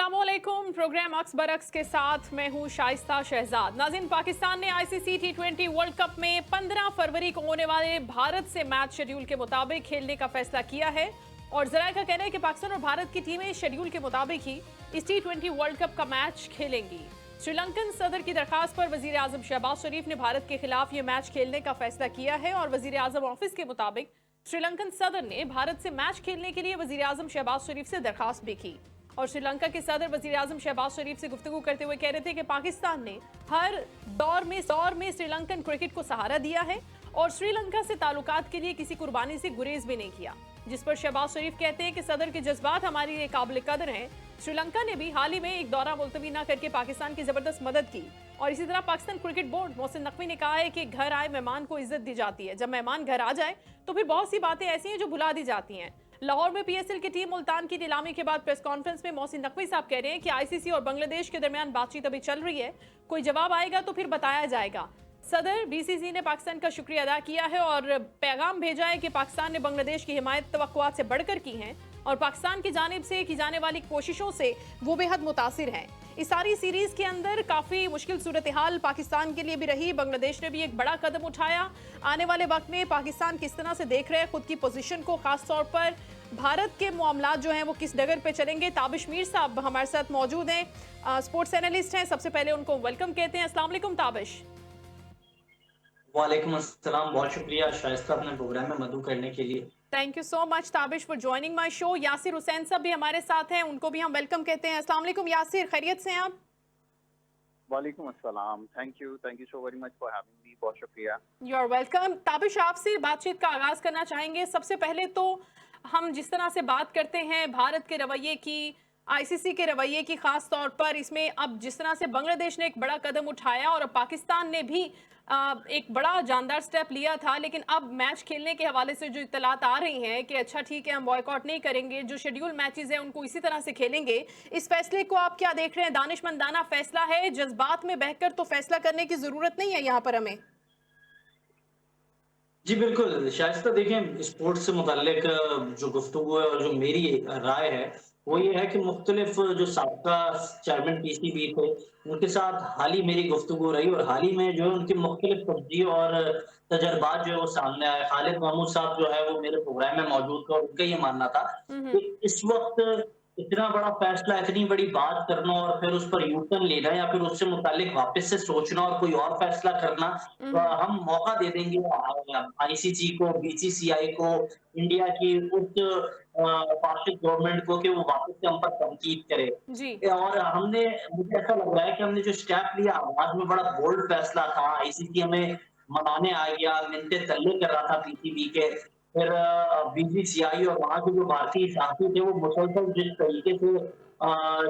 अस्सलामुअलैकुम। प्रोग्राम अक्स बरक्स के साथ मैं हूं शाइस्ता शहजाद। नाज़रीन, पाकिस्तान ने आईसीसी टी20 वर्ल्ड कप में 15 फरवरी को होने वाले भारत से मैच शेड्यूल के मुताबिक खेलने का फैसला किया है और जराये का कहना है कि पाकिस्तान और भारत की टीमें शेड्यूल के मुताबिक ही इस टी20 वर्ल्ड कप का मैच खेलेंगी। श्रीलंकन सदर की दरखास्त पर वजीर आजम शहबाज शरीफ ने भारत के खिलाफ ये मैच खेलने का फैसला किया है और वजीर आजम ऑफिस के मुताबिक श्रीलंकन सदर ने भारत से मैच खेलने के लिए वजीर आजम शहबाज शरीफ से दरखास्त भी की और श्रीलंका के सदर वजीर आजम शहबाज शरीफ से गुफ्तगू करते हुए कह रहे थे कि पाकिस्तान ने हर दौर में श्रीलंकन क्रिकेट को सहारा दिया है और श्रीलंका से ताल्लुकात के लिए किसी कुर्बानी से गुरेज भी नहीं किया। जिस पर शहबाज शरीफ कहते हैं कि सदर के जज्बात हमारे लिए काबिल कदर हैं। श्रीलंका ने भी हाल ही में एक दौरा मुलतवी न करके पाकिस्तान की जबरदस्त मदद की और इसी तरह पाकिस्तान क्रिकेट बोर्ड मोहसिन नकवी ने कहा है कि घर आए मेहमान को इज्जत दी जाती है। जब मेहमान घर आ जाए तो फिर बहुत सी बातें ऐसी हैं जो भुला दी जाती हैं। लाहौर में पीएसएल की टीम मुल्तान की नीलामी के बाद प्रेस कॉन्फ्रेंस में मोहसिन नकवी साहब कह रहे हैं कि आईसीसी और बांग्लादेश के दरमियान बातचीत अभी चल रही है, कोई जवाब आएगा तो फिर बताया जाएगा। सदर बीसीसी ने पाकिस्तान का शुक्रिया अदा किया है और पैगाम भेजा है कि पाकिस्तान ने बांग्लादेश की हिमायत तवक्कुआत से बढ़कर की है और पाकिस्तान की जानिब से की जाने वाली कोशिशों से वो बेहद मुतासिर हैं। इस सारी सीरीज के अंदर काफ़ी मुश्किल सूरत हाल पाकिस्तान के लिए भी रही। बांग्लादेश ने भी एक बड़ा कदम उठाया। आने वाले वक्त में पाकिस्तान किस तरह से देख रहे हैं खुद की पोजीशन को, खास तौर पर भारत के मामलात जो हैं वो किस डगर पे चलेंगे। ताबिश मीर साहब हमारे साथ मौजूद हैं, स्पोर्ट्स एनालिस्ट हैं। सबसे पहले उनको वेलकम कहते हैं। अस्सलाम वालेकुम ताबिश। वालेकुम अस्सलाम, बहुत शुक्रिया शाइस्ता अपने प्रोग्राम में मदद करने के लिए। Thank you so much Tabish for joining my show. Yasir Hussain साहब भी हमारे साथ हैं, उनको भी हम वेलकम कहते हैं। अस्सलाम वालेकुम यासिर, खैरियत से हैं आप? वालेकुम अस्सलाम, thank you so very much for having me, बहुत शुक्रिया। You are welcome. ताबिश, आपसे बातचीत का आगाज करना चाहेंगे। सबसे पहले तो हम जिस तरह से बात करते हैं भारत के रवैये की, आईसीसी के रवैये की, खास तौर पर इसमें अब जिस तरह से बांग्लादेश ने एक बड़ा कदम उठाया और पाकिस्तान ने भी एक बड़ा जानदार स्टेप लिया था, लेकिन अब मैच खेलने के हवाले से जो इत्तलात आ रही हैं कि अच्छा ठीक है हम बॉयकॉट नहीं करेंगे, जो शेड्यूल मैचेस हैं उनको इसी तरह से खेलेंगे, इस फैसले को आप क्या देख रहे हैं? दानिशमंदाना फैसला है, जज्बात में बहकर तो फैसला करने की जरूरत नहीं है यहाँ पर हमें। जी बिल्कुल शाइस्ता, देखें स्पोर्ट्स से मुताल्लिक जो गुफ्तगू है और जो मेरी राय है वो ये है कि मुख्तलिफ जो साबका चेयरमैन पीसीबी थे उनके साथ हाल ही मेरी गुफ्तगू रही और हाल ही में जो है उनकी मुख्तलिफ तरजीह और तजर्बात जो है वो सामने आए। खालिद महमूद साहब जो है वो मेरे प्रोग्राम में मौजूद थे और उनका ये मानना था कि इस वक्त इतना बड़ा फैसला, इतनी बड़ी बात करना और फिर उस पर यू टर्न लेना या फिर उससे मुताल्लिक वापस से सोचना और कोई और फैसला करना, हम मौका दे देंगे आईसीसी को, बीसीसीआई को, इंडिया की उस फासिस्ट गवर्नमेंट को कि वो वापस से हम पर तनकीद करे। जी। और हमने, मुझे ऐसा लग रहा है कि हमने जो स्टेप लिया आगाज में बड़ा बोल्ड फैसला था। आईसीसी हमें मनाने आ गया, मिन्नतें तल्ले कर रहा था पीसीबी के। फिर बीसीसीआई और वहाँ के जो भारतीय साथी थे वो मुसलसल जिस तरीके से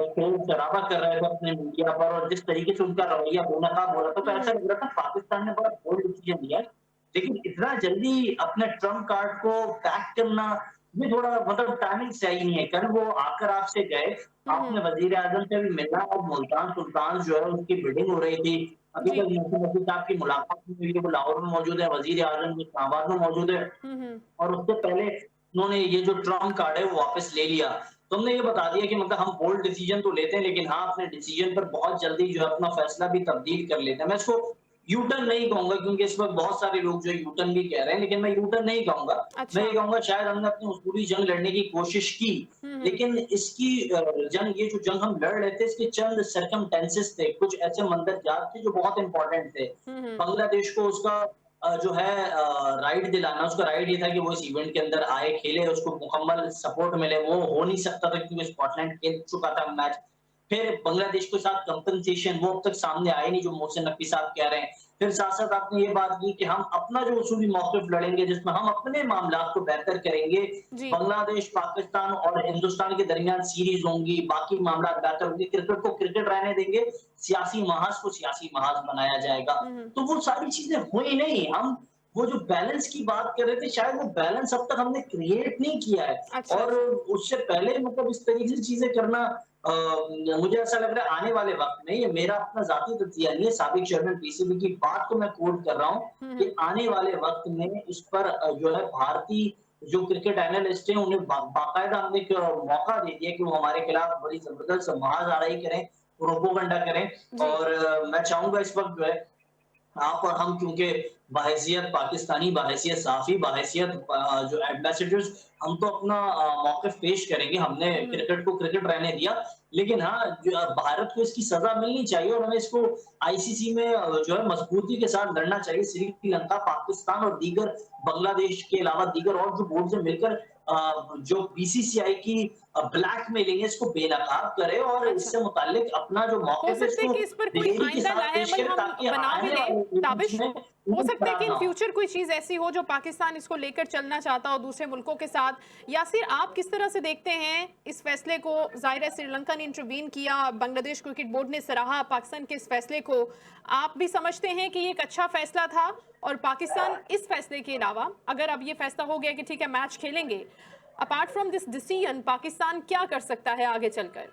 शोर शराबा कर रहे थे अपने मीडिया पर और जिस तरीके से उनका रवैया बेनकाब हो रहा था, तो ऐसा लग रहा था पाकिस्तान ने बड़ा बोल्ड डिसीजन लिया है। लेकिन इतना जल्दी अपने ट्रम्प कार्ड को पैक करना, ये थोड़ा मतलब टाइमिंग सही नहीं है। कल वो आकर आपसे गए, आपने वजीर आजम से भी मिला और मुल्तान सुल्तान जो है उसकी बिल्डिंग हो रही थी। अभी जी। तक मोहसिन नकवी साहब की मुलाकात नहीं हुई है, वो लाहौर में मौजूद है, वजीर आजम भी इस्लामाबाद में मौजूद है हम्म। और उससे पहले उन्होंने ये जो ट्रम्प कार्ड है वो वापस ले लिया। तो हमने ये बता दिया कि मतलब हम बोल्ड डिसीजन तो लेते हैं लेकिन हाँ, अपने डिसीजन पर बहुत जल्दी जो है अपना फैसला भी तब्दील कर लेते हैं। मैं इसको यू टर्न नहीं कहूंगा क्योंकि इस वक्त बहुत सारे लोग जो यू टर्न भी कह रहे हैं, लेकिन मैं यू टर्न नहीं कहूंगा। मैं अच्छा। ये कहूंगा शायद हमने अपनी उसूली जंग लड़ने की कोशिश की, हम्म। लेकिन इसकी ये जो जंग हम लड़ रहे थे इसके चंद सरकमटेंसेस थे, कुछ ऐसे मंदरजात थे जो बहुत इंपॉर्टेंट थे। हम्म। बांग्लादेश को उसका जो है राइट दिलाना, उसका राइट ये था कि वो इस इवेंट के अंदर आए, खेले, उसको मुकम्मल सपोर्ट मिले। वो हो नहीं सकता था क्योंकि स्कॉटलैंड खेल चुका था मैच। फिर बांग्लादेश के साथ कंपनसेशन वो अब तक सामने आए नहीं जो मोहसिन नकवी साहब कह रहे हैं। फिर साथ-साथ आपने ये बात की कि हम अपना जो उसूली मौक़िफ़ लड़ेंगे जिसमें हम अपने मामलात को बेहतर करेंगे। जी। बांग्लादेश, पाकिस्तान और हिंदुस्तान के दरमियान सीरीज़ होंगी, बाकी मामलात बेहतर होंगे, क्रिकेट को क्रिकेट रहने देंगे, सियासी महाज़ को सियासी महाज़ बनाया जाएगा। हम्म। तो वो सारी चीज़ें हुई नहीं। हम वो जो बैलेंस की बात कर रहे थे, शायद वो बैलेंस अब तक हमने क्रिएट नहीं किया है अच्छा और अच्छा। उससे पहले मतलब इस तरीके से चीज़ें करना, मुझे ऐसा लग रहा है आने वाले वक़्त में, ये मेरा अपना ज़ाती तज़किया नहीं है, साबिक चेयरमैन पीसीबी की बात को मैं कोट कर रहा हूँ कि हम्म। आने वाले वक़्त में इस पर जो है भारतीय जो क्रिकेट एनालिस्ट हैं उन्हें बाकायदा हमने एक मौका दे दिया कि वो हमारे खिलाफ बड़ी जबरदस्त महाजराई करें, प्रोपोगंडा करें जी। और मैं चाहूँगा इस वक़्त जो है आप और हम क्योंकि बहैसियत पाकिस्तानी, बहैसियत साफ़ी, बहैसियत जो एम्बेसडर्स हम तो अपना मौक़िफ़ पेश करेंगे। हमने हुँ। क्रिकेट को क्रिकेट रहने दिया। लेकिन हाँ, जो भारत को इसकी सज़ा मिलनी चाहिए और हमें इसको आईसीसी में जो है मज़बूती के साथ लड़ना चाहिए। श्रीलंका, पाकिस्तान और दीगर बांग्लादेश के अलावा दीगर और जो बोर्ड्स हैं मिलकर जो बीसीसीआई की ब्लैकमेलिंग है इसको बेनकाब करे और अच्छा। इससे मुताल्लिक अपना जो हो मौक़िफ़ है सकता है इसको कि इस पर कोई दिलेरी के आइंदा साथ पेश लाहेअमल करे हम ताकि बना भी आने लें, वाले इवेंट्स ताबिश? में हो इवेंट सकता है कि खराब इन ना हो। फ्यूचर कोई चीज़ ऐसी हो जो पाकिस्तान इसको लेकर चलना चाहता हो दूसरे मुल्कों के साथ। यासिर, आप किस तरह से देखते हैं इस फैसले को? ज़ाहिर है श्रीलंका ने इंटरवीन किया, बांग्लादेश क्रिकेट बोर्ड ने सराहा पाकिस्तान के इस फैसले को। आप भी समझते हैं कि ये एक अच्छा फैसला था? और पाकिस्तान इस फैसले के अलावा, अगर अब ये फैसला हो गया कि ठीक है मैच खेलेंगे, apart from this decision Pakistan क्या कर सकता है आगे चलकर?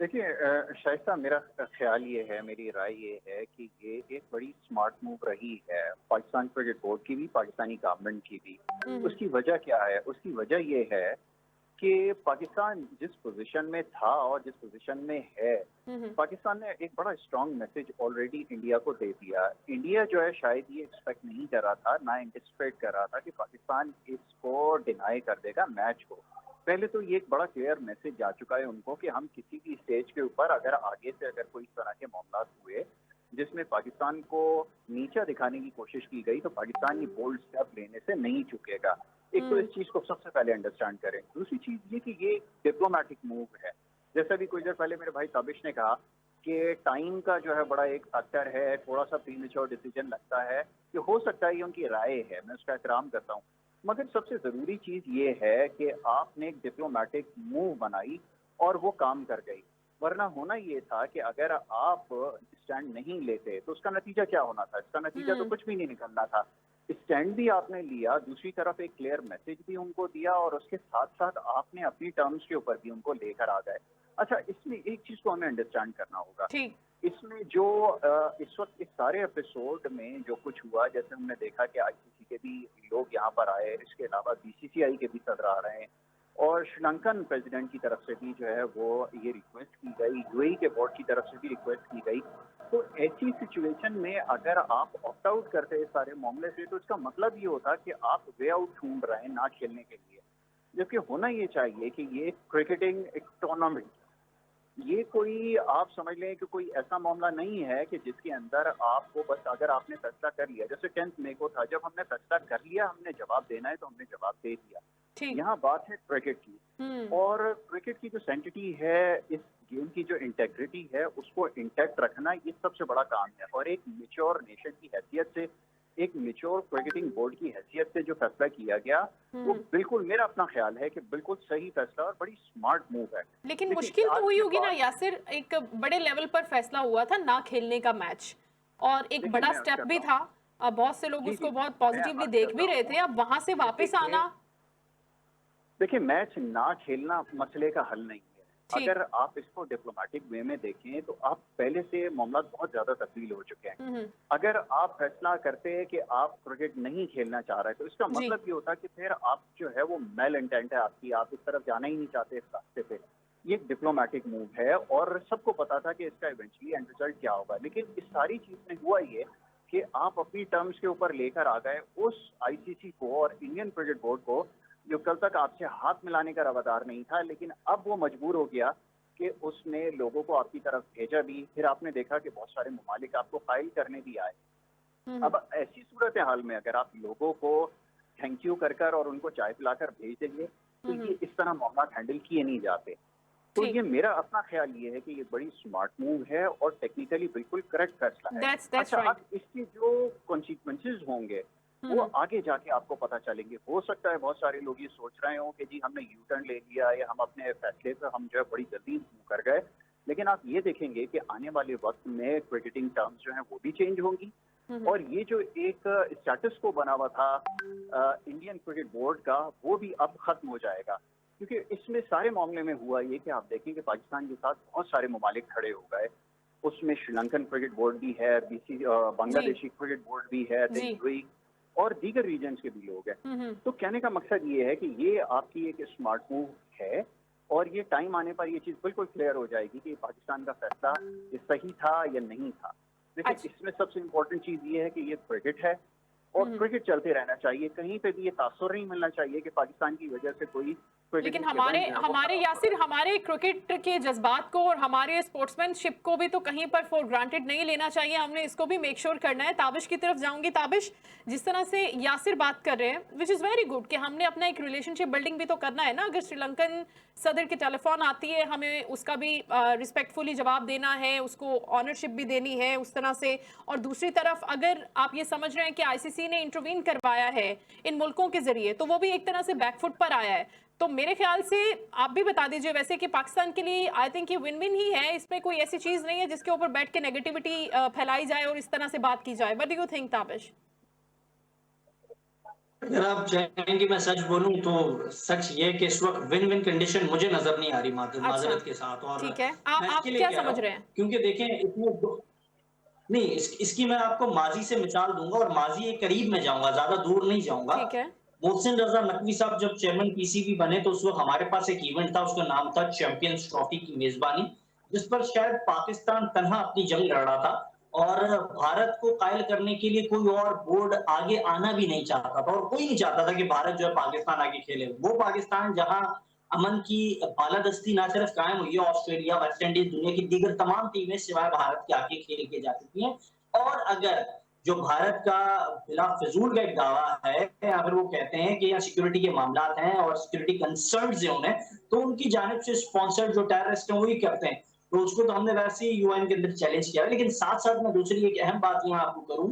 देखिए शाइस्ता, मेरा ख्याल ये है, मेरी राय ये है कि ये एक बड़ी स्मार्ट मूव रही है पाकिस्तान क्रिकेट बोर्ड की भी, पाकिस्तानी गवर्नमेंट की भी। हुँ, हुँ। उसकी वजह क्या है? उसकी वजह ये है कि पाकिस्तान जिस पोजीशन में था और जिस पोजीशन में है, हुँ, हुँ। पाकिस्तान ने एक बड़ा स्ट्रांग मैसेज ऑलरेडी इंडिया को दे दिया। इंडिया जो है शायद ये एक्सपेक्ट नहीं कर रहा था, ना एंटिसिपेट कर रहा था कि पाकिस्तान इसको डिनाई कर देगा मैच को। पहले तो ये एक बड़ा क्लियर मैसेज जा चुका है उनको कि हम किसी भी स्टेज के ऊपर अगर आगे से अगर कोई इस तरह के मामला हुए जिसमें पाकिस्तान को नीचा दिखाने की कोशिश की गई, तो पाकिस्तान ये बोल्ड स्टेप लेने से नहीं चुकेगा। एक तो इस हुँ। चीज को सबसे पहले अंडरस्टैंड करें। दूसरी चीज ये कि ये डिप्लोमेटिक मूव है। जैसा भी कुछ देर पहले मेरे भाई ताबिश ने कहा कि टाइम का जो है बड़ा एक फैक्टर है, थोड़ा सा प्रीमेच्योर डिसीजन लगता है कि हो सकता है ये उनकी राय है, मैं उसका एहतराम करता हूँ। मगर सबसे जरूरी चीज ये है कि आपने एक डिप्लोमेटिक मूव बनाई और वो काम कर गई। वरना होना ये था कि अगर आप स्टैंड नहीं लेते तो उसका नतीजा क्या होना था? इसका नतीजा तो हुँ। कुछ भी नहीं निकलना था। स्टैंड भी आपने लिया, दूसरी तरफ एक क्लियर मैसेज भी उनको दिया और उसके साथ साथ आपने अपनी टर्म्स के ऊपर भी उनको लेकर आ गए। अच्छा, इसमें एक चीज को हमें अंडरस्टैंड करना होगा। ठीक। इसमें जो इस वक्त इस सारे एपिसोड में जो कुछ हुआ, जैसे हमने देखा कि आईसीसी के भी लोग यहाँ पर आए, इसके अलावा बीसीसीआई के भी सदर आ रहे हैं और श्रीलंकन प्रेसिडेंट की तरफ से भी जो है वो ये रिक्वेस्ट की गई, यूएई के बोर्ड की तरफ से भी रिक्वेस्ट की गई। तो ऐसी सिचुएशन में अगर आप ऑप्ट आउट करते हैं सारे मामले से, तो इसका मतलब ये होता कि आप वे आउट ढूंढ रहे हैं ना खेलने के लिए। जबकि होना ये चाहिए कि ये क्रिकेटिंग एक टूर्नामेंट, ये कोई आप समझ लें कि कोई ऐसा मामला नहीं है कि जिसके अंदर आपको बस अगर आपने फैसला कर लिया, जैसे 10th मई को था, जब हमने फैसला कर लिया, हमने जवाब देना है तो हमने जवाब दे दिया। ठीक। यहाँ बात है क्रिकेट की, हुँ। और क्रिकेट की जो सेंटिटी है, इस गेम की जो इंटेग्रिटी है, उसको इंटैक्ट रखना ये सबसे बड़ा काम है। और एक मैच्योर नेशन की हैसियत से, एक मैच्योर क्रिकेटिंग बोर्ड की हैसियत से जो फैसला किया गया, वो हुँ। बिल्कुल मेरा अपना ख्याल है कि बिल्कुल सही फैसला और बड़ी स्मार्ट मूव है। लेकिन देखिए, मुश्किल तो आज हुई के होगी ना बाद यासिर, एक बड़े लेवल पर फैसला हुआ था ना खेलने का मैच, और एक देखिए, बड़ा मैं अर्ज स्टेप भी करता हूँ। था। बहुत से लोग जी, उसको जी, बहुत मैं पॉजिटिवली अर्ज देख करता भी रहे थे, हूँ अब वहां से कि वापस आना। देखिए, मैच ना खेलना मसले का हल नहीं है। ठीक। अगर आप इसको डिप्लोमेटिक वे में देखें, तो आप पहले से मामला बहुत ज़्यादा तब्दील हो चुके हैं। हम्म। अगर आप फैसला करते हैं कि आप क्रिकेट नहीं खेलना चाह रहे, तो इसका जी। मतलब ये होता कि फिर आप जो है वो मेल इंटेंट है आपकी, आप इस तरफ जाना ही नहीं चाहते इस रास्ते पे। ये एक डिप्लोमेटिक मूव है और सबको पता था कि इसका इवेंचुअली एंड रिजल्ट क्या होगा। लेकिन इस सारी चीज़ में हुआ ये कि आप अपनी टर्म्स के ऊपर लेकर आ गए उस आईसीसी को और इंडियन क्रिकेट बोर्ड को, जो कल तक आपसे हाथ मिलाने का रवादार नहीं था, लेकिन अब वो मजबूर हो गया कि उसने लोगों को आपकी तरफ भेजा भी। फिर आपने देखा कि बहुत सारे ममालिक आपको फाइल करने भी आए। हम्म। अब ऐसी सूरत हाल में अगर आप लोगों को थैंक यू कर कर और उनको चाय पिलाकर भेज देंगे, तो हम्म। ये इस तरह मामला हैंडल किए नहीं जाते। तो ठीक। ये मेरा अपना ख्याल ये है कि ये बड़ी स्मार्ट मूव है और टेक्निकली बिल्कुल करेक्ट फैसला है। दैट्स अच्छा, राइट। अब इसके जो कॉन्सिक्वेंसेज होंगे वो हम्म। आगे जाके आपको पता चलेंगे। हो सकता है बहुत सारे लोग ये सोच रहे हो कि जी हमने यू टर्न ले लिया या हम अपने फैसले पर हम जो है बड़ी जल्दी मूव कर गए। लेकिन आप ये देखेंगे कि आने वाले वक्त में क्रिकेटिंग टर्म्स जो हैं वो भी चेंज होंगी। हम्म। और ये जो एक स्टेटस को बना हुआ था इंडियन क्रिकेट बोर्ड का, वो भी अब खत्म हो जाएगा। क्योंकि इसमें सारे मामले में हुआ ये कि आप देखें कि पाकिस्तान के साथ बहुत सारे ममालिक खड़े हो गए। उसमें श्रीलंकन क्रिकेट बोर्ड भी है, जी। बांग्लादेशी क्रिकेट बोर्ड भी है, जी। यूएई, और दीगर रीजन्स के भी लोग हैं। तो कहने का मकसद ये है कि ये आपकी एक स्मार्ट मूव है और ये टाइम आने पर ये चीज बिल्कुल क्लियर हो जाएगी कि पाकिस्तान का फैसला ये सही था या नहीं था। देखिए, अच्छा। इसमें सबसे इम्पोर्टेंट चीज ये है कि ये क्रिकेट है और क्रिकेट चलते रहना चाहिए। कहीं पे भी ये तासुर नहीं मिलना चाहिए कि पाकिस्तान की वजह से कोई लेकिन क्रिकेटिंग हमारे इवेंट जो है वो हमारे खराब हो यासिर, रहा है। हमारे क्रिकेट के जज्बात को और हमारे स्पोर्ट्समैनशिप को भी तो कहीं पर फॉर ग्रांटेड नहीं लेना चाहिए। हमने इसको भी मेक श्योर करना है। ताबिश की तरफ जाऊंगी। ताबिश, जिस तरह से यासिर बात कर रहे हैं, विच इज़ वेरी गुड, कि हमने अपना एक रिलेशनशिप बिल्डिंग भी तो करना है ना। अगर श्रीलंकन सदर की टेलीफोन आती है, हमें उसका भी रिस्पेक्टफुली जवाब देना है, उसको ऑनरशिप भी देनी है उस तरह से। और दूसरी तरफ अगर आप ये समझ रहे हैं कि आईसीसी ने इंटरवीन करवाया है इन मुल्कों के जरिए, तो वो भी एक तरह से बैकफुट पर आया है। तो मेरे ख्याल से आप भी बता दीजिए वैसे कि पाकिस्तान के लिए आई थिंक ये विन विन ही है। इसमें कोई ऐसी चीज नहीं है जिसके ऊपर बैठ के नेगेटिविटी फैलाई जाए और इस तरह से बात की जाए। What do you think Tabish? अगर आप चाहें कि मैं सच बोलूं तो सच ये है कि इस वक्त विन विन कंडीशन मुझे नजर नहीं आ रही, अच्छा, माजरत के साथ। और ठीक है। मैं आप इसके लिए क्या कह रहा समझ हूं रहे हैं? क्योंकि देखें नहीं, इसकी मैं आपको माजी से मिसाल दूंगा और माजी के करीब में जाऊंगा, ज्यादा दूर नहीं जाऊंगा। ठीक है। मोहसिन रजा नकवी साहब जब चेयरमैन पीसीबी बने तो उस वक्त हमारे पास एक इवेंट था, उसका नाम था चैंपियंस ट्रॉफी की मेजबानी, जिस पर शायद पाकिस्तान तन्हा अपनी जंग लड़ रहा था और भारत को कायल करने के लिए कोई और बोर्ड आगे आना भी नहीं चाहता था और कोई नहीं चाहता था कि भारत जो है पाकिस्तान आगे खेले। वो पाकिस्तान जहां अमन की बालादस्ती ना सिर्फ कायम हुई है, ऑस्ट्रेलिया, वेस्ट इंडीज, दुनिया की दीगर तमाम टीमें सिवाय भारत के आके खेल के जा चुकी हैं। और अगर जो भारत का बिला फिजूल का एक दावा है या फिर वो कहते हैं कि यहाँ सिक्योरिटी के मामला हैं और सिक्योरिटी कंसर्न जो उन्हें, तो उनकी जानिब से स्पॉन्सर्ड जो टेररिस्ट हैं वही करते हैं। तो उसको तो हमने वैसे ही यूएन के अंदर चैलेंज किया है। लेकिन साथ साथ मैं दूसरी एक अहम बात यहाँ आपको करूं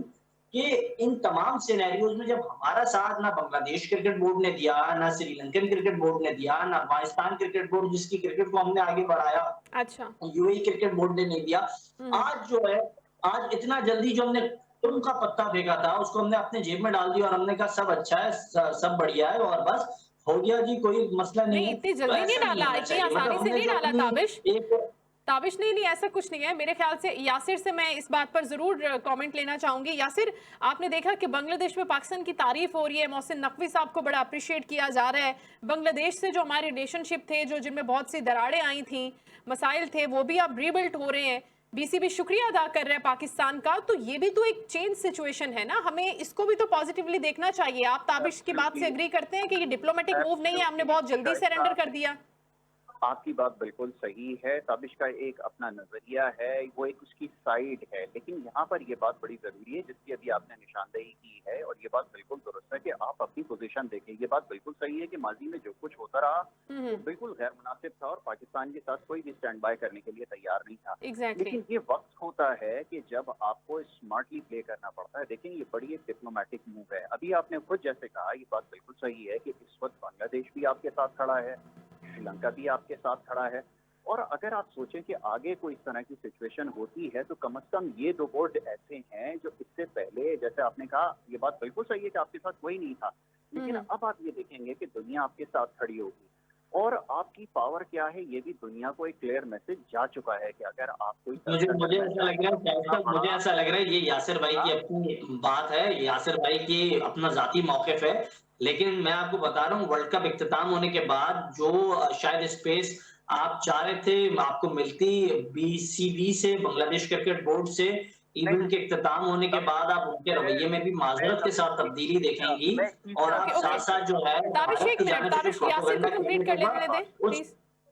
कि इन तमाम सिनेरियोज में जब हमारा साथ ना बांग्लादेश क्रिकेट बोर्ड ने दिया, ना श्रीलंकन क्रिकेट बोर्ड ने दिया, ना अफगानिस्तान क्रिकेट बोर्ड जिसकी क्रिकेट को हमने आगे बढ़ाया, अच्छा। यूएई क्रिकेट बोर्ड ने नहीं दिया। हम्म। आज जो है, आज इतना जल्दी जो हमने तुम का पत्ता फेंका था उसको हमने अपने जेब में डाल दिया और हमने कहा सब अच्छा है, सब बढ़िया है और बस हो गया जी, कोई मसला नहीं नहीं, है। इतनी तो जल्दी नहीं ऐसा नहीं डाला, होना इतनी चाहिए। आसानी मतलब से हमने नहीं जो डाला अपनी ताबिश। एक ताबिश, नहीं नहीं, ऐसा कुछ नहीं है। मेरे ख्याल से यासिर से मैं इस बात पर जरूर कमेंट लेना चाहूंगी। यासिर, आपने देखा कि बांग्लादेश में पाकिस्तान की तारीफ हो रही है, मोहसिन नकवी साहब को बड़ा अप्रिशिएट किया जा रहा है। बांग्लादेश से जो हमारे रिलेशनशिप थे, जो जिनमें बहुत सी दरारें आई थी, मसाइल थे, वो भी अब रीबिल्ट हो रहे हैं। बीसीबी शुक्रिया अदा कर रहा है पाकिस्तान का। तो ये भी तो एक चेंज सिचुएशन है ना, हमें इसको भी तो पॉजिटिवली देखना चाहिए। आप ताबिश की बात से एग्री करते हैं कि ये डिप्लोमेटिक मूव नहीं है, हमने बहुत जल्दी सरेंडर कर दिया? आपकी बात बिल्कुल सही है। ताबिश का एक अपना नजरिया है, वो एक उसकी साइड है, लेकिन यहाँ पर ये बात बड़ी जरूरी है जिसकी अभी आपने निशानदेही की है और ये बात बिल्कुल दुरुस्त है कि आप अपनी पोजीशन देखें। ये बात बिल्कुल सही है कि माजी में जो कुछ होता रहा वो बिल्कुल गैर मुनासिब था और पाकिस्तान के साथ कोई भी स्टैंड बाय करने के लिए तैयार नहीं था। एग्जैक्टली। लेकिन ये वक्त होता है कि जब आपको स्मार्टली प्ले करना पड़ता है। देखें, ये बड़ी एक डिप्लोमेटिक मूव है। अभी आपने खुद जैसे कहा, ये बात बिल्कुल सही है कि इस वक्त बांग्लादेश भी आपके साथ खड़ा है, श्रीलंका भी आपके साथ खड़ा है और अगर आप सोचें कि आगे कोई इस तरह की सिचुएशन होती है तो कम से कम ये दो बोर्ड ऐसे हैं जो इससे पहले, जैसे आपने कहा, ये बात बिल्कुल सही है कि आपके साथ कोई नहीं था, लेकिन अब आप ये देखेंगे कि दुनिया आपके साथ खड़ी होगी और आपकी पावर क्या है ये भी दुनिया को एक क्लियर मैसेज जा चुका है कि अगर आप कोई मुझे मुझे ऐसा लग रहा है मुझे ऐसा लग रहा है ये यासिर भाई की अपनी बात है, यासिर भाई की अपना जाती मौकिफ है। लेकिन मैं आपको बता रहा हूँ वर्ल्ड कप इख्तिताम होने के बाद जो शायद स्पेस आप चाह रहे थे आपको मिलती बीसीबी से, बांग्लादेश क्रिकेट बोर्ड से, इवेंट के इख्तिताम होने के बाद आप उनके रवैये में भी माजरत के साथ तब्दीली देखेंगी और आप ओके, साथ ओके। साथ जो है ताबिश, भारत एक की मिनट, जानिब से ताबिश, जो यासिर को प्रोपेगेंडा कंप्लीट कर क्रिएट लेने होगा दें उस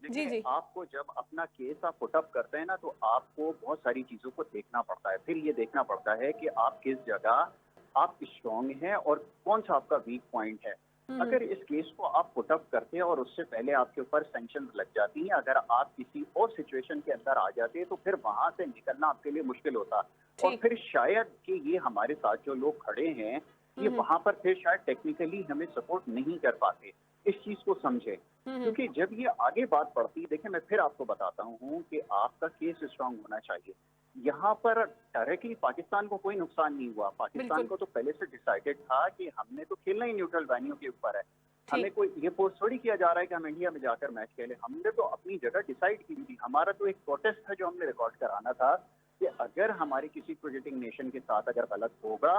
प्लीज। जी जी। आपको जब अपना केस आप पुटअप करते हैं ना तो आपको बहुत सारी चीजों को देखना पड़ता है। फिर ये देखना पड़ता है कि आप किस जगह आप स्ट्रांग हैं और कौन सा आपका वीक पॉइंट है। अगर इस केस को आप पुटअप करते हैं और उससे पहले आपके ऊपर सैंक्शन लग जाती हैं, अगर आप किसी और सिचुएशन के अंदर आ जाते हैं तो फिर वहां से निकलना आपके लिए मुश्किल होता और ठीक। फिर शायद कि ये हमारे साथ जो लोग खड़े हैं ये वहां पर फिर शायद टेक्निकली हमें सपोर्ट नहीं कर पाते। इस चीज को समझे, क्योंकि जब ये आगे बात बढ़ती है, देखिए मैं फिर आपको बताता हूँ कि आपका केस स्ट्रांग होना चाहिए। यहाँ पर डायरेक्टली पाकिस्तान को कोई नुकसान नहीं हुआ। पाकिस्तान को तो पहले से डिसाइडेड था कि हमने तो खेलना ही न्यूट्रल वेन्यू के ऊपर है। हमें कोई ये पोस्ट थोड़ी किया जा रहा है कि हम इंडिया में जाकर मैच खेलें। हमने तो अपनी जगह डिसाइड की थी। हमारा तो एक प्रोटेस्ट था जो हमने रिकॉर्ड कराना था कि अगर हमारे किसी क्रिकेटिंग नेशन के साथ अगर गलत होगा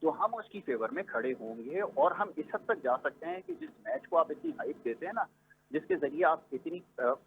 तो हम उसकी फेवर में खड़े होंगे और हम इस हद तक जा सकते हैं कि जिस मैच को आप इतनी हाइप देते हैं ना, जिसके जरिए आप इतनी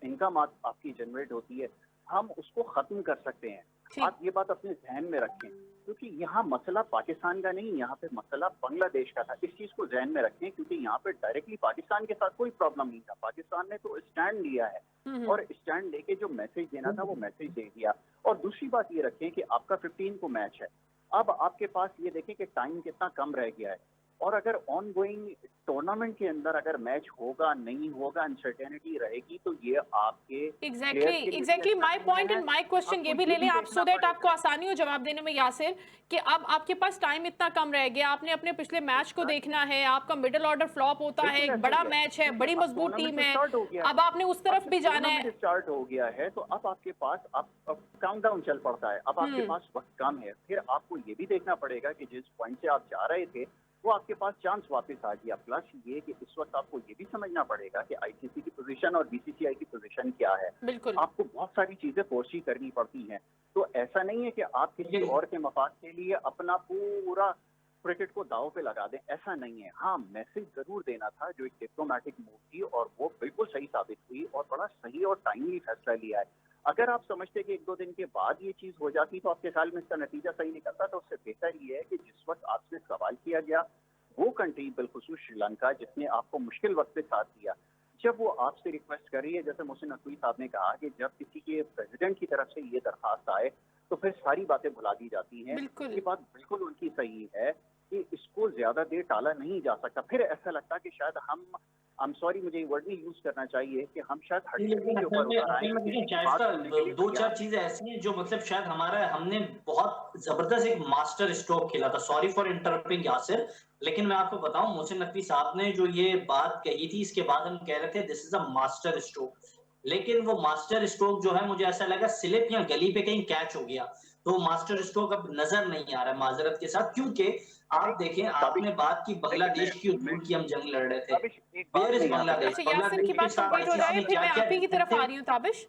इनकम आपकी जनरेट होती है, हम उसको खत्म कर सकते हैं। ठीक। आप ये बात अपने ध्यान में रखें, क्योंकि यहाँ मसला पाकिस्तान का नहीं, यहाँ पे मसला बांग्लादेश का था। इस चीज को ध्यान में रखें, क्योंकि यहाँ पे डायरेक्टली पाकिस्तान के साथ कोई प्रॉब्लम नहीं था। पाकिस्तान ने तो स्टैंड लिया है और स्टैंड लेके जो मैसेज देना था वो मैसेज दे दिया। और दूसरी बात ये रखें कि आपका 15 को मैच है, अब आपके पास ये देखें कि टाइम कितना कम रह गया है, और अगर ऑन गोइंग टूर्नामेंट के अंदर अगर मैच होगा नहीं होगा, अनसर्टेनिटी रहेगी, तो ये आपके exactly my point and my question ये भी ले लें आप, सो दैट आपको आसानी हो जवाब देने में, यासिर, कि अब आपके पास टाइम इतना कम रह गया, आपने अपने पिछले मैच को देखना है, आपका मिडल ऑर्डर फ्लॉप होता है, एक बड़ा मैच है, बड़ी मजबूत टीम है, अब आपने उस तरफ भी जाना है। स्टार्ट हो गया है तो अब आपके पास अब काउंटडाउन चल पड़ता है, अब आपके पास वक्त कम है। फिर आपको ये भी देखना पड़ेगा कि जिस पॉइंट से आप जा रहे थे वो आपके पास चांस वापस आ गया। प्लस ये कि इस वक्त आपको ये भी समझना पड़ेगा कि आईसीसी की पोजीशन और बीसीसीआई की पोजीशन क्या है। बिल्कुल। आपको बहुत सारी चीजें फोर्सी करनी पड़ती हैं, तो ऐसा नहीं है कि आप किसी और के मफाद के लिए अपना पूरा क्रिकेट को दाव पे लगा दें, ऐसा नहीं है। हाँ, मैसेज जरूर देना था, जो एक डिप्लोमेटिक मूव थी और वो बिल्कुल सही साबित हुई और बड़ा सही और टाइमली फैसला लिया है। अगर आप समझते कि 1-2 दिन के बाद ये चीज हो जाती तो आपके ख्याल में इसका नतीजा सही निकलता, तो उससे बेहतर ये है कि जिस वक्त आपसे सवाल किया गया वो कंट्री, बिलखुसूस श्रीलंका, जिसने आपको मुश्किल वक्त पे साथ दिया, जब वो आपसे रिक्वेस्ट कर रही है, जैसे मोहसिन नकवी साहब ने कहा कि जब किसी के प्रेसिडेंट की तरफ से ये दरखास्त आए तो फिर सारी बातें भुला दी जाती हैं। ये बात बिल्कुल उनकी सही है कि इसको ज्यादा देर टाला नहीं जा सकता। फिर ऐसा लगता है कि शायद हम सॉरी, मुझे ये वर्ड नहीं यूज करना चाहिए, कि हम शायद लेकिन असल में शायद दो चार चीजें ऐसी हैं जो मतलब शायद हमने बहुत जबरदस्त एक मास्टर स्ट्रोक खेला था। सॉरी फॉर इंटरप्टिंग यासिर, लेकिन मैं आपको बताऊं, मोहसिन नकवी साहब ने जो ये बात कही थी, इसके बाद हम कह रहे थे this is a master stroke, लेकिन वो मास्टर स्ट्रोक जो है मुझे ऐसा लगा स्लिप या गली पे कहीं कैच हो गया, तो मास्टर स्ट्रोक अब नजर नहीं आ रहा है माजरत के साथ। क्योंकि आप देखें, आपने बात की बांग्लादेश की उसूल की हम जंग लड़ रहे थे, वेयर इज बांग्लादेश? अच्छा, यासिर की बात कंप्लीट हो जाए, फिर मैं आप ही की तरफ आ रही हूँ। ताबिश,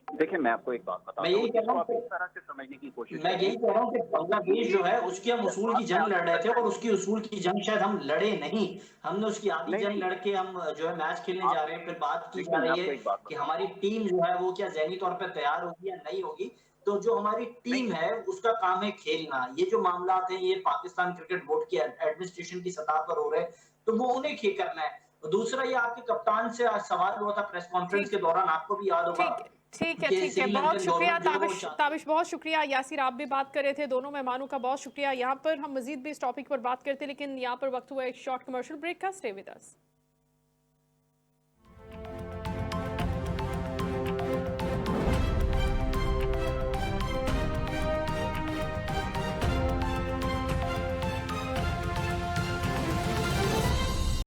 देखिए, मैं आपको एक बात बताता हूँ, इसको आप इस तरह से समझने की कोशिश मैं यही कह रहा हूँ कि बांग्लादेश जो है उसकी हम उसूल की जंग लड़ रहे थे, और उसकी उसूल की जंग शायद हम लड़े नहीं, हमने उसकी आधी जंग लड़के हम जो है मैच खेलने जा रहे हैं। फिर बात की जा रही है कि हमारी टीम जो है वो क्या ज़हनी तौर पे तैयार होगी या नहीं होगी। तो जो हमारी टीम है उसका काम है खेलना। ये जो मामलात हैं ये पाकिस्तान क्रिकेट बोर्ड की एडमिनिस्ट्रेशन की सतह पर हो रहे हैं, तो वो उन्हें ठीक करना है। दूसरा, ये आपके कप्तान से आज सवाल हुआ था प्रेस कॉन्फ्रेंस के दौरान, आपको भी याद होगा। ठीक है, बहुत शुक्रिया ताबिश, बहुत शुक्रिया। यासिर, आप भी बात कर रहे थे, दोनों मेहमानों का बहुत शुक्रिया। यहाँ पर हम मजीद भी इस टॉपिक पर बात करते हैं, लेकिन यहाँ पर वक्त हुआ एक शॉर्ट कमर्शियल ब्रेक का। Stay with us.